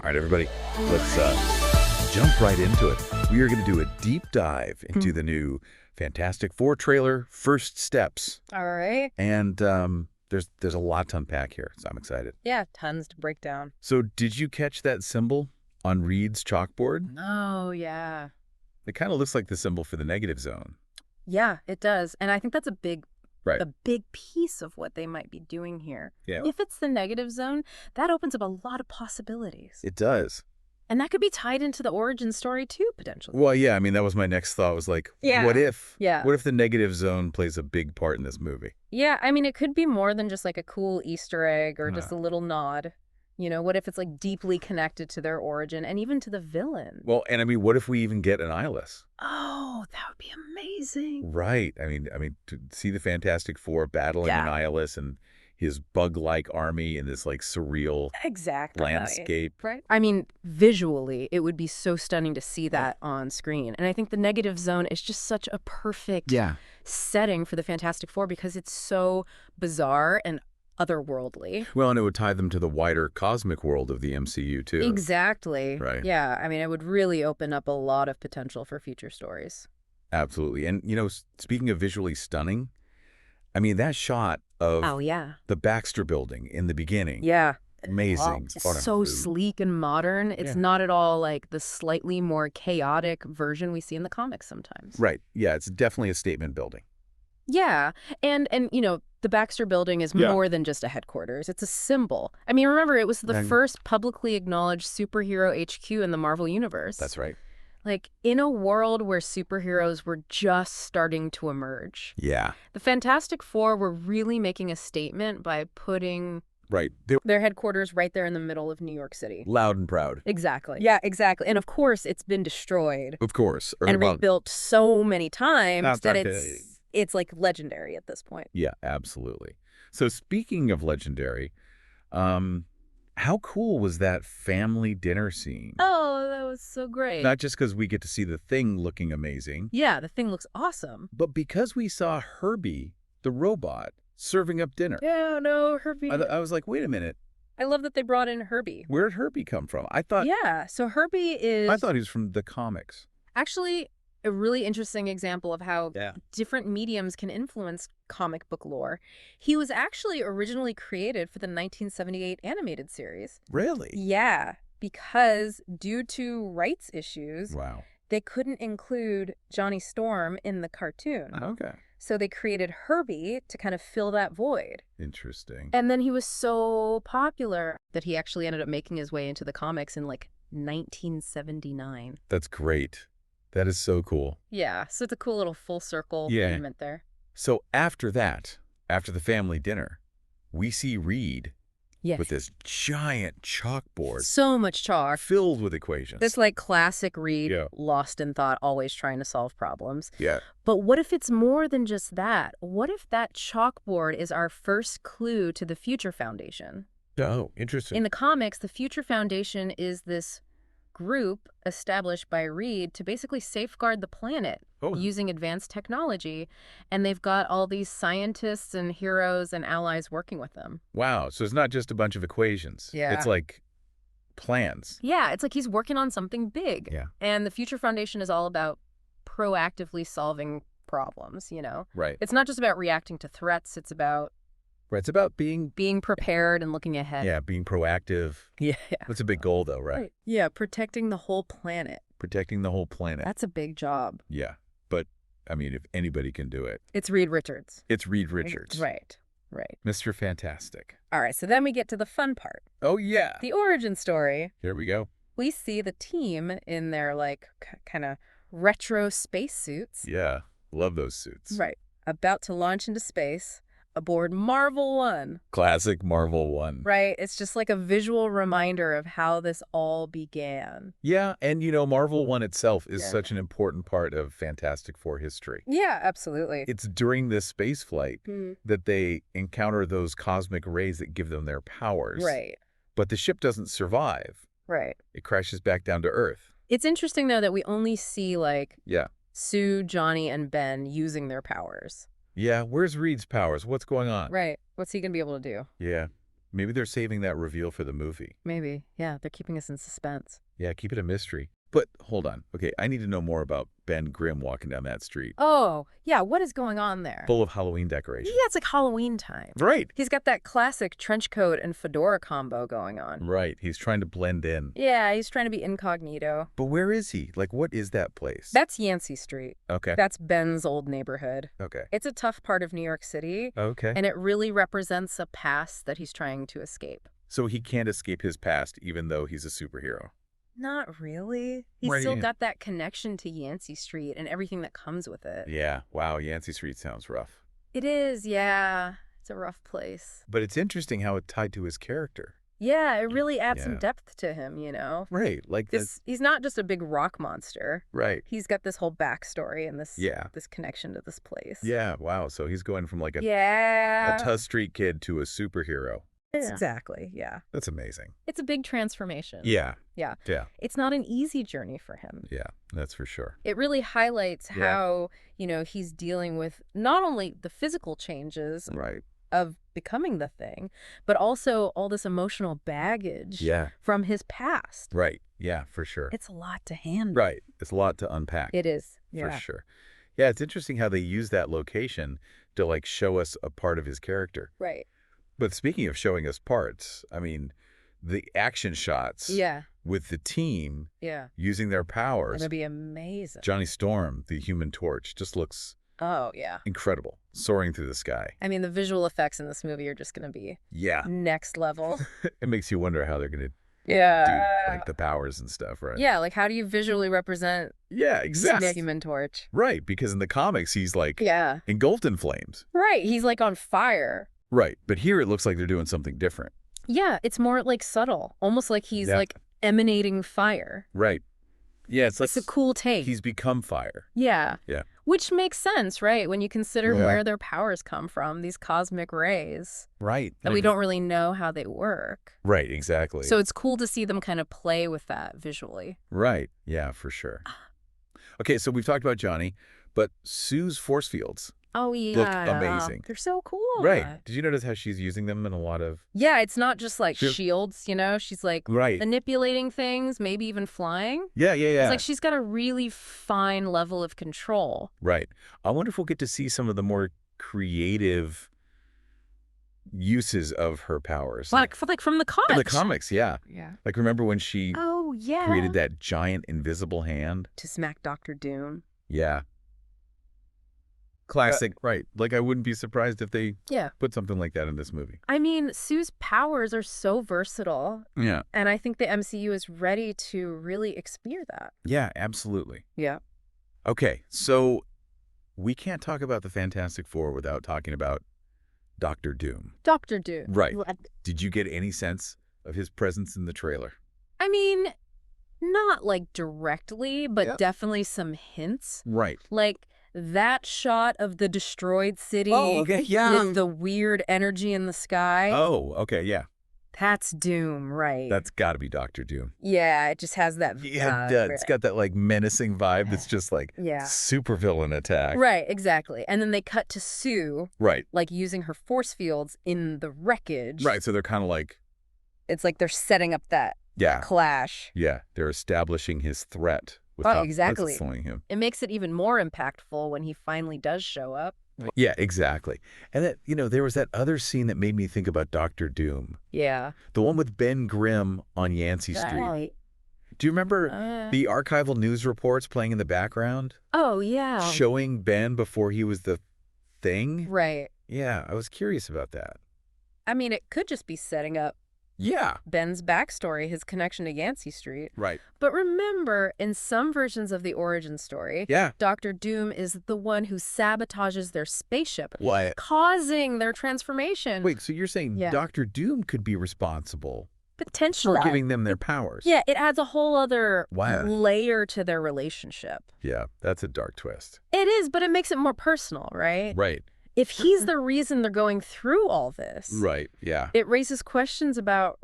right, everybody, let's jump right into it. We are going to do a deep dive into the new Fantastic Four trailer, First Steps. All right. And there's a lot to unpack here, so I'm excited. Yeah, tons to break down. So did you catch that symbol on Reed's chalkboard? Oh, yeah. It kind of looks like the symbol for the negative zone. Yeah, it does. And I think that's a big piece of what they might be doing here. Yeah. If it's the negative zone, that opens up a lot of possibilities. It does. And that could be tied into the origin story too, potentially. Well, yeah, I mean, that was my next thought, was like, what if? Yeah. What if the negative zone plays a big part in this movie? Yeah, I mean, it could be more than just like a cool Easter egg or just a little nod. You know, what if it's like deeply connected to their origin and even to the villain? Well, and I mean, what if we even get an eyeless? Oh, that would be amazing. Right. I mean, to see the Fantastic Four battling an eyeless and his bug-like army in this like surreal landscape. Right. I mean, visually, it would be so stunning to see that on screen. And I think the negative zone is just such a perfect setting for the Fantastic Four because it's so bizarre and otherworldly. Well, and it would tie them to the wider cosmic world of the MCU, too. Exactly. Right. Yeah. I mean, it would really open up a lot of potential for future stories. Absolutely. And, you know, speaking of visually stunning, I mean, that shot of the Baxter building in the beginning. Yeah. Amazing. It's so sleek and modern. It's not at all like the slightly more chaotic version we see in the comics sometimes. Right. Yeah, it's definitely a statement building. Yeah. And you know, the Baxter building is more than just a headquarters. It's a symbol. I mean, remember, it was the first publicly acknowledged superhero HQ in the Marvel Universe. That's right. Like, in a world where superheroes were just starting to emerge. Yeah. The Fantastic Four were really making a statement by putting their headquarters right there in the middle of New York City. Loud and proud. Exactly. Yeah, exactly. And of course, it's been destroyed. Of course. And rebuilt so many times that it's like legendary at this point. Yeah, absolutely. So speaking of legendary, how cool was that family dinner scene? Oh, that was so great. Not just because we get to see the Thing looking amazing. Yeah, the Thing looks awesome. But because we saw Herbie, the robot, serving up dinner. Yeah, no, Herbie. I was like, wait a minute. I love that they brought in Herbie. Where did Herbie come from? I thought... Yeah, so Herbie is... I thought he was from the comics. Actually, a really interesting example of how different mediums can influence comic book lore. He was actually originally created for the 1978 animated series. Really? Yeah, because due to rights issues, they couldn't include Johnny Storm in the cartoon. Okay. So they created Herbie to kind of fill that void. Interesting. And then he was so popular that he actually ended up making his way into the comics in like 1979. That's great. That is so cool. Yeah, so it's a cool little full circle movement there. So after that, after the family dinner, we see Reed with this giant chalkboard. So much chalk. Filled with equations. This like classic Reed, lost in thought, always trying to solve problems. Yeah. But what if it's more than just that? What if that chalkboard is our first clue to the Future Foundation? Oh, interesting. In the comics, the Future Foundation is this group established by Reed to basically safeguard the planet using advanced technology, and they've got all these scientists and heroes and allies working with them. Wow, so it's not just a bunch of equations. Yeah. It's like plans. Yeah, it's like he's working on something big. Yeah. And the Future Foundation is all about proactively solving problems, you know? Right. It's not just about reacting to threats, it's about it's about being prepared and looking ahead. Yeah, being proactive. Yeah. That's a big goal, though, right? Yeah, protecting the whole planet. Protecting the whole planet. That's a big job. Yeah, but, I mean, if anybody can do it. It's Reed Richards. It's Reed Richards. Right. Mr. Fantastic. All right, so then we get to the fun part. Oh, yeah. The origin story. Here we go. We see the team in their, like, kind of retro spacesuits. Yeah, love those suits. Right. About to launch into space aboard Marvel 1. Classic Marvel 1. Right. It's just like a visual reminder of how this all began. Yeah, and you know, Marvel 1 itself is such an important part of Fantastic Four history. Yeah, absolutely. It's during this space flight that they encounter those cosmic rays that give them their powers. Right. But the ship doesn't survive. Right. It crashes back down to Earth. It's interesting, though, that we only see, like, Sue, Johnny, and Ben using their powers. Yeah, where's Reed's powers? What's going on? Right. What's he going to be able to do? Yeah. Maybe they're saving that reveal for the movie. Maybe. Yeah, they're keeping us in suspense. Yeah, keep it a mystery. But hold on. Okay, I need to know more about Ben Grimm walking down that street. Oh, yeah, what is going on there? Full of Halloween decorations. Yeah, it's like Halloween time. Right. He's got that classic trench coat and fedora combo going on. Right. He's trying to blend in. Yeah, he's trying to be incognito. But where is he? Like, what is that place? That's Yancy Street. Okay. That's Ben's old neighborhood. Okay. It's a tough part of New York City. Okay. And it really represents a past that he's trying to escape. So he can't escape his past even though he's a superhero. Not really. He's Right. still got that connection to Yancy Street and everything that comes with it. Yeah. Wow. Yancy Street sounds rough. It is, yeah. It's a rough place. But it's interesting how it's tied to his character. Yeah, it really adds some Yeah. depth to him, you know? Right. Like He's not just a big rock monster. Right. He's got this whole backstory and Yeah. this connection to this place. Yeah. Wow. So he's going from like a Yeah. tough street kid to a superhero. Exactly, yeah. That's amazing. It's a big transformation. Yeah. Yeah. Yeah. It's not an easy journey for him. Yeah. That's for sure. It really highlights Yeah. how, he's dealing with not only the physical changes Right. of becoming the Thing, but also all this emotional baggage Yeah. from his past. Right. Yeah, for sure. It's a lot to handle. Right. It's a lot to unpack. It is. For Yeah. sure. Yeah, it's interesting how they use that location to like show us a part of his character. Right. But speaking of showing us parts, I mean, the action shots Yeah. with the team Yeah. using their powers. It'll be amazing. Johnny Storm, the Human Torch, just looks Oh, yeah. incredible, soaring through the sky. I mean, the visual effects in this movie are just going to be Yeah. next level. It makes you wonder how they're going to do Yeah. like the powers and stuff, right? Yeah, like how do you visually represent Yeah, the exactly. Human Torch? Right, because in the comics, he's like Yeah. engulfed in flames. Right. He's like on fire. Right, but here it looks like they're doing something different. Yeah, it's more like subtle, almost like he's Yeah. like emanating fire. Right. Yeah, it's like It's a cool take. he's become fire. Yeah. Yeah. Which makes sense, right? When you consider Yeah. where their powers come from, these cosmic rays Right. that we don't really know how they work. Right, exactly. So it's cool to see them kind of play with that visually. Right, yeah, for sure. Okay, so we've talked about Johnny, but Sue's force fields Oh, yeah. look amazing. They're so cool. Right. Did you notice how she's using them in a lot of... Yeah, it's not just like She- shields, She's like Right. manipulating things, maybe even flying. Yeah. It's like she's got a really fine level of control. Right. I wonder if we'll get to see some of the more creative uses of her powers. Like from the comics. In the comics, yeah. Yeah. Like, remember when she Oh, yeah. created that giant invisible hand? To smack Dr. Doom. Yeah. Classic. Right. Like, I wouldn't be surprised if they Yeah. put something like that in this movie. I mean, Sue's powers are so versatile, Yeah. and I think the MCU is ready to really explore that. Yeah, absolutely. Yeah. Okay, so we can't talk about the Fantastic Four without talking about Doctor Doom. Dr. Doom. Right. Did you get any sense of his presence in the trailer? I mean, not like directly, but Yep. definitely some hints. Right. Like that shot of the destroyed city Oh, okay, yeah. with the weird energy in the sky. Oh, okay, yeah. That's Doom, right? That's got to be Doctor Doom. Yeah, it just has that. Yeah, it does. It's got that like menacing vibe that's just like Yeah. supervillain attack. Right, exactly. And then they cut to Sue, Right. like using her force fields in the wreckage. Right, so they're kind of like, It's like they're setting up that yeah, clash. yeah, they're establishing his threat Oh, without exactly. slowing him. It makes it even more impactful when he finally does show up. Yeah, exactly. And that, there was that other scene that made me think about Doctor Doom. Yeah. The one with Ben Grimm on Yancy Street. Right. Do you remember the archival news reports playing in the background? Oh, yeah. Showing Ben before he was the Thing? Right. Yeah, I was curious about that. I mean, it could just be setting up Yeah. Ben's backstory, his connection to Yancy Street. Right. But remember, in some versions of the origin story, Yeah. Dr. Doom is the one who sabotages their spaceship, What? causing their transformation. Wait, so you're saying Yeah. Doctor Doom could be responsible Potentially. for giving them their powers? Yeah, it adds a whole other Wow. layer to their relationship. Yeah, that's a dark twist. It is, but it makes it more personal, right? Right. If he's the reason they're going through all this, Right, yeah. it raises questions about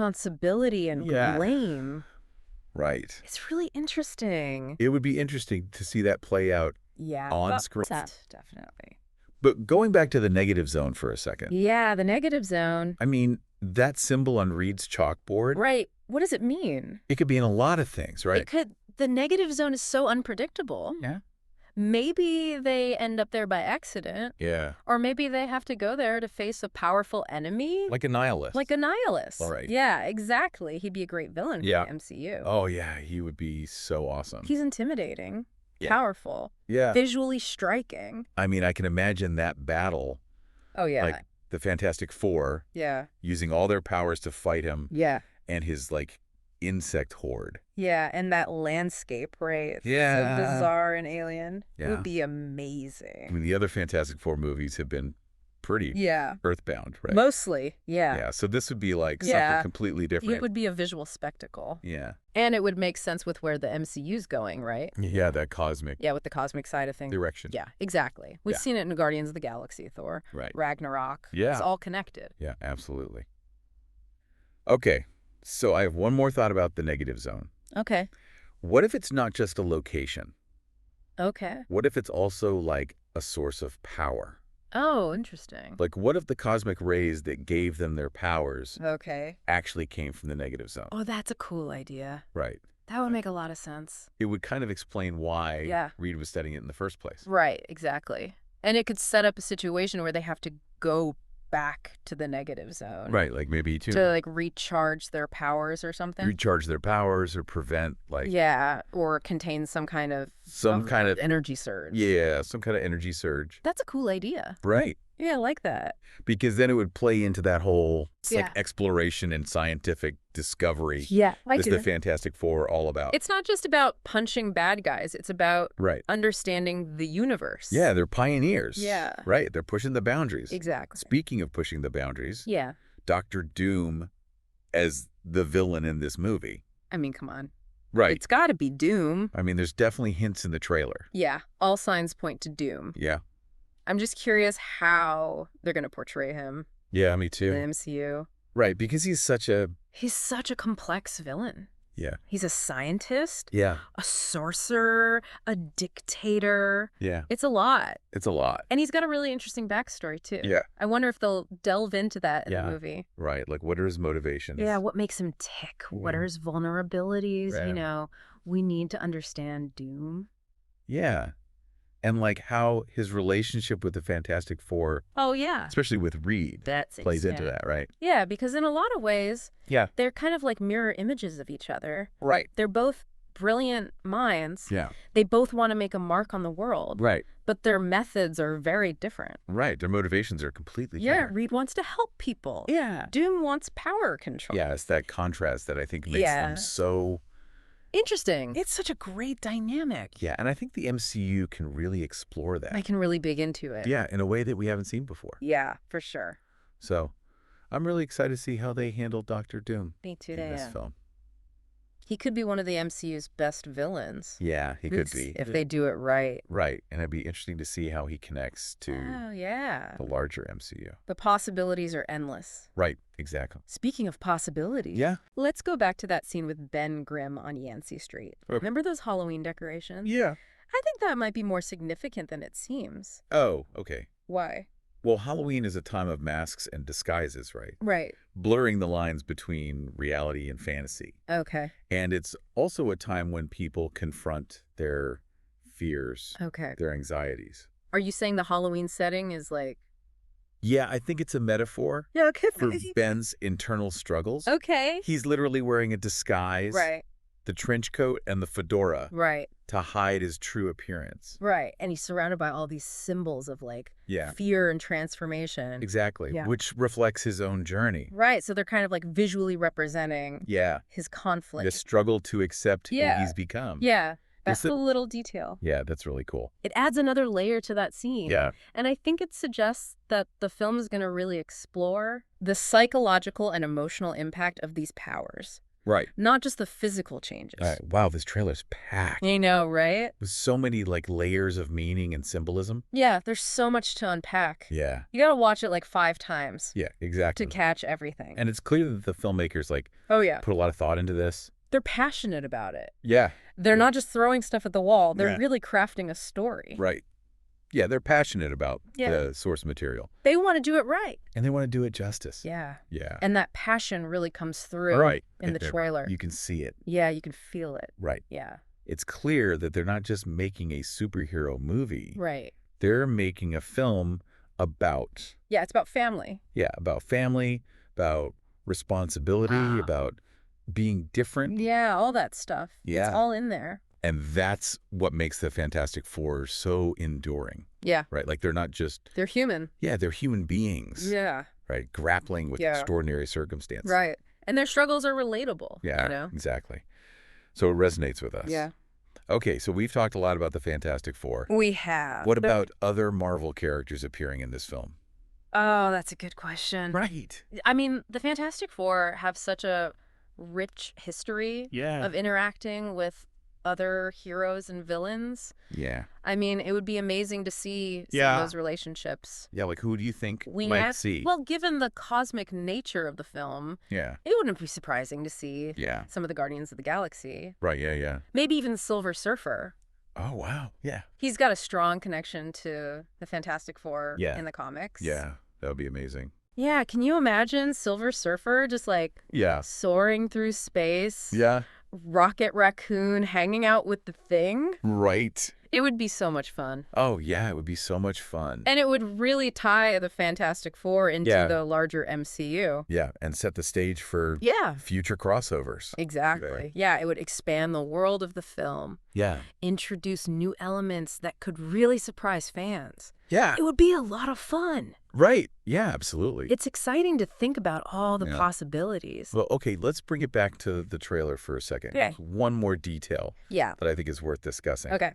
responsibility and Yeah. blame. Right. It's really interesting. It would be interesting to see that play out Yeah. on screen. Definitely. But going back to the negative zone for a second. Yeah, the negative zone. I mean, that symbol on Reed's chalkboard, Right. What does it mean? it could be in a lot of things, right? It could. The negative zone is so unpredictable. Yeah. Maybe they end up there by accident. Yeah. Or maybe they have to go there to face a powerful enemy. Like a nihilist. Like a nihilist. All right. Yeah, exactly. He'd be a great villain for the MCU. Oh, yeah. He would be so awesome. He's intimidating, Yeah. powerful, visually striking. I mean, I can imagine that battle. Oh, yeah. Like the Fantastic Four. Yeah. Using all their powers to fight him. Yeah. And his, like, insect horde. Yeah, and that landscape, right? It's Yeah. so bizarre and alien. Yeah. It would be amazing. I mean, the other Fantastic Four movies have been pretty earthbound, right? Mostly, yeah. Yeah, so this would be like something completely different. It would be a visual spectacle. Yeah. And it would make sense with where the MCU's going, right? Yeah, that cosmic Yeah, with the cosmic side of things. direction. Yeah, exactly. We've seen it in Guardians of the Galaxy, Thor, Right. Ragnarok. Yeah. It's all connected. Yeah, absolutely. Okay, so I have one more thought about the negative zone. Okay. What if it's not just a location? Okay. What if it's also like a source of power? Oh, interesting. Like, what if the cosmic rays that gave them their powers actually came from the negative zone? Oh, that's a cool idea. Right. That would make a lot of sense. It would kind of explain why Reed was studying it in the first place. Right, exactly. And it could set up a situation where they have to go back to the negative zone. Right, like maybe to like recharge their powers or something. Recharge their powers or prevent like or contain some kind of energy surge. Yeah, some kind of energy surge. That's a cool idea. Right. Yeah, I like that. Because then it would play into that whole like exploration and scientific discovery. Yeah, That's the Fantastic Four all about. It's not just about punching bad guys. It's about right. understanding the universe. Yeah, they're pioneers. Yeah. Right, they're pushing the boundaries. Exactly. Speaking of pushing the boundaries, yeah, Dr. Doom as the villain in this movie. I mean, come on. Right. It's got to be Doom. I mean, there's definitely hints in the trailer. Yeah, all signs point to Doom. Yeah. I'm just curious how they're going to portray him. Yeah, me too. In the MCU. Right, because he's such a complex villain. Yeah. He's a scientist. Yeah. A sorcerer, a dictator. Yeah. It's a lot. It's a lot. And he's got a really interesting backstory, too. Yeah. I wonder if they'll delve into that in the movie. Right. Like, what are his motivations? Yeah, what makes him tick? What are his vulnerabilities? Right. You know, we need to understand Doom. Yeah. And, like, how his relationship with the Fantastic Four, especially with Reed, plays into that, right? Yeah, because in a lot of ways, they're kind of like mirror images of each other. Right. They're both brilliant minds. Yeah. They both want to make a mark on the world. Right. But their methods are very different. Right. Their motivations are completely different. Yeah, Reed wants to help people. Yeah. Doom wants power control. Yeah, it's that contrast that I think makes them so... interesting. It's such a great dynamic. Yeah, and I think the MCU can really explore that. I can really dig into it. Yeah, in a way that we haven't seen before. Yeah, for sure. So, I'm really excited to see how they handle Dr. Doom Me too, in this film. He could be one of the MCU's best villains. Yeah, he could be. If they do it right. Right, and it'd be interesting to see how he connects to the larger MCU. The possibilities are endless. Right, exactly. Speaking of possibilities, let's go back to that scene with Ben Grimm on Yancy Street. Okay. Remember those Halloween decorations? Yeah. I think that might be more significant than it seems. Oh, okay. Why? Well, Halloween is a time of masks and disguises, right? Right. Blurring the lines between reality and fantasy. Okay. And it's also a time when people confront their fears, their anxieties. Are you saying the Halloween setting is like... Yeah, I think it's a metaphor for Ben's internal struggles. Okay. He's literally wearing a disguise, the trench coat and the fedora, to hide his true appearance. Right, and he's surrounded by all these symbols of like fear and transformation. Exactly, which reflects his own journey. Right, so they're kind of like visually representing his conflict. The struggle to accept who he's become. Yeah. That's a little detail. Yeah, that's really cool. It adds another layer to that scene. Yeah. And I think it suggests that the film is going to really explore the psychological and emotional impact of these powers. Right. Not just the physical changes. Wow, this trailer's packed. I know, right? With so many like layers of meaning and symbolism. Yeah, there's so much to unpack. Yeah. You got to watch it like 5 times. Yeah, exactly. To catch everything. And it's clear that the filmmakers like put a lot of thought into this. They're passionate about it. Yeah. They're not just throwing stuff at the wall. They're really crafting a story. Right. Yeah, they're passionate about the source material. They want to do it right. And they want to do it justice. Yeah. Yeah. And that passion really comes through in the trailer. You can see it. Yeah, you can feel it. Right. Yeah. It's clear that they're not just making a superhero movie. Right. They're making a film about... Yeah, it's about family. Yeah, about family, about responsibility, about being different. Yeah, all that stuff. Yeah. It's all in there. And that's what makes the Fantastic Four so enduring. Yeah. Right? Like, they're not just... They're human. Yeah, they're human beings. Yeah. Right? Grappling with extraordinary circumstances. Right. And their struggles are relatable. Yeah, you know? Exactly. So it resonates with us. Yeah. Okay, so we've talked a lot about the Fantastic Four. We have. What about other Marvel characters appearing in this film? Oh, that's a good question. Right. I mean, the Fantastic Four have such a rich history of interacting with other heroes and villains. Yeah. I mean, it would be amazing to see some of those relationships. Yeah, like who do you think we might see? Well, given the cosmic nature of the film, it wouldn't be surprising to see some of the Guardians of the Galaxy. Right, yeah. Maybe even Silver Surfer. Oh, wow. Yeah. He's got a strong connection to the Fantastic Four in the comics. Yeah, that would be amazing. Yeah, can you imagine Silver Surfer just like soaring through space? Yeah. Rocket Raccoon hanging out with the Thing? Right. It would be so much fun. Oh, yeah, it would be so much fun. And it would really tie the Fantastic Four into the larger MCU. Yeah, and set the stage for future crossovers. Exactly. Yeah, it would expand the world of the film. Yeah. Introduce new elements that could really surprise fans. Yeah. It would be a lot of fun. Right. Yeah, absolutely. It's exciting to think about all the possibilities. Well, okay, let's bring it back to the trailer for a second. Okay. One more detail that I think is worth discussing. Okay.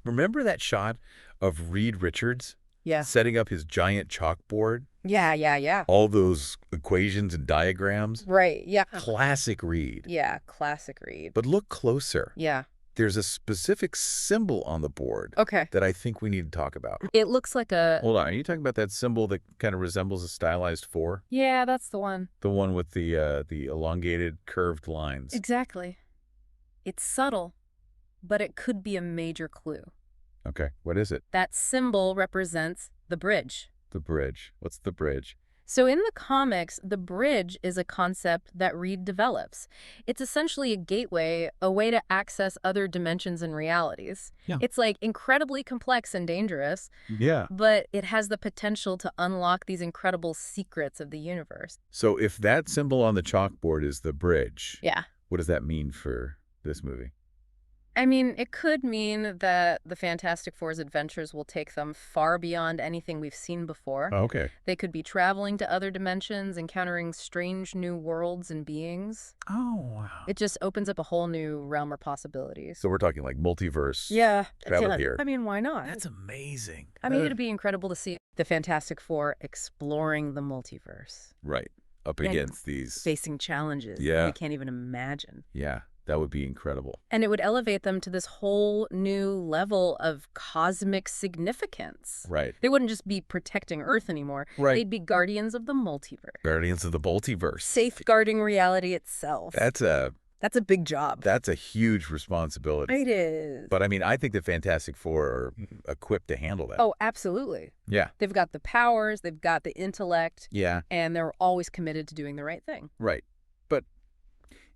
Remember that shot of Reed Richards setting up his giant chalkboard? Yeah. All those equations and diagrams? Right, yeah. Classic Reed. Yeah, classic Reed. But look closer. Yeah. There's a specific symbol on the board that I think we need to talk about. It looks like a... Hold on, are you talking about that symbol that kind of resembles a stylized 4? Yeah, that's the one. The one with the elongated, curved lines. Exactly. It's subtle, but it could be a major clue. Okay, what is it? That symbol represents the bridge. The bridge. What's the bridge? So in the comics, the bridge is a concept that Reed develops. It's essentially a gateway, a way to access other dimensions and realities. Yeah. It's like incredibly complex and dangerous. Yeah. But it has the potential to unlock these incredible secrets of the universe. So if that symbol on the chalkboard is the bridge, yeah, what does that mean for this movie? I mean, it could mean that the Fantastic Four's adventures will take them far beyond anything we've seen before. Oh, okay. They could be traveling to other dimensions, encountering strange new worlds and beings. Oh, wow. It just opens up a whole new realm of possibilities. So we're talking like multiverse travel here. I mean, why not? That's amazing. I mean, it'd be incredible to see the Fantastic Four exploring the multiverse. Right. Up against these... Facing challenges that we can't even imagine. Yeah. That would be incredible. And it would elevate them to this whole new level of cosmic significance. Right. They wouldn't just be protecting Earth anymore. Right. They'd be guardians of the multiverse. Guardians of the multiverse. Safeguarding reality itself. That's a big job. That's a huge responsibility. It is. But I mean, I think the Fantastic Four are equipped to handle that. Oh, absolutely. Yeah. They've got the powers, they've got the intellect. Yeah. And they're always committed to doing the right thing. Right. But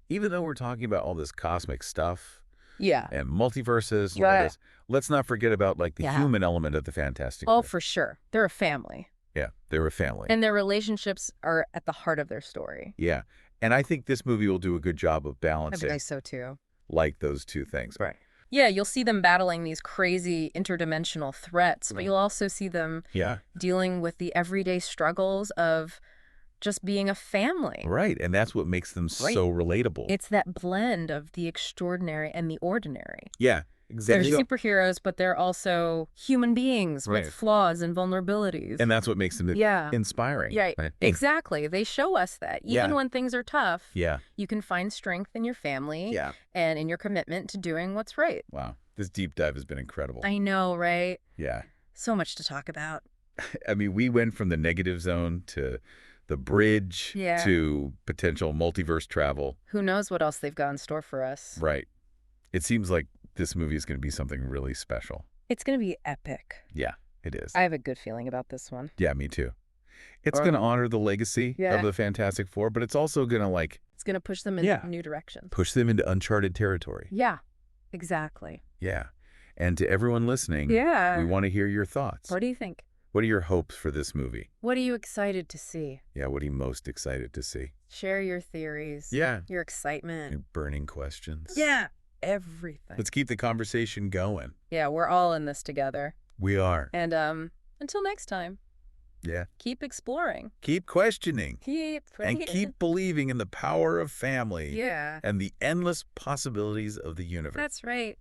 even though we're talking about all this cosmic stuff and multiverses and all this, let's not forget about like the human element of the Fantastic Four. Oh, for sure. They're a family. Yeah, they're a family. And their relationships are at the heart of their story. Yeah. And I think this movie will do a good job of balancing. I think so too. Like those two things. Right. Yeah, you'll see them battling these crazy interdimensional threats, but you'll also see them dealing with the everyday struggles of just being a family. Right, and that's what makes them so relatable. It's that blend of the extraordinary and the ordinary. Yeah, exactly. They're superheroes, but they're also human beings with flaws and vulnerabilities. And that's what makes them inspiring. Yeah, exactly. They show us that. Even when things are tough, you can find strength in your family and in your commitment to doing what's right. Wow, this deep dive has been incredible. I know, right? Yeah. So much to talk about. I mean, we went from the negative zone to the bridge to potential multiverse travel. Who knows what else they've got in store for us. Right. It seems like this movie is going to be something really special. It's going to be epic. Yeah, it is. I have a good feeling about this one. Yeah, me too. It's going to honor the legacy of the Fantastic Four, but it's also going to it's going to push them in new directions. Push them into uncharted territory. Yeah, exactly. Yeah. And to everyone listening, we want to hear your thoughts. What do you think? What are your hopes for this movie? What are you excited to see? Yeah, what are you most excited to see? Share your theories. Yeah. Your excitement. Your burning questions. Yeah. Everything. Let's keep the conversation going. Yeah, we're all in this together. We are. And until next time. Yeah. Keep exploring. Keep questioning. And keep believing in the power of family. Yeah. And the endless possibilities of the universe. That's right.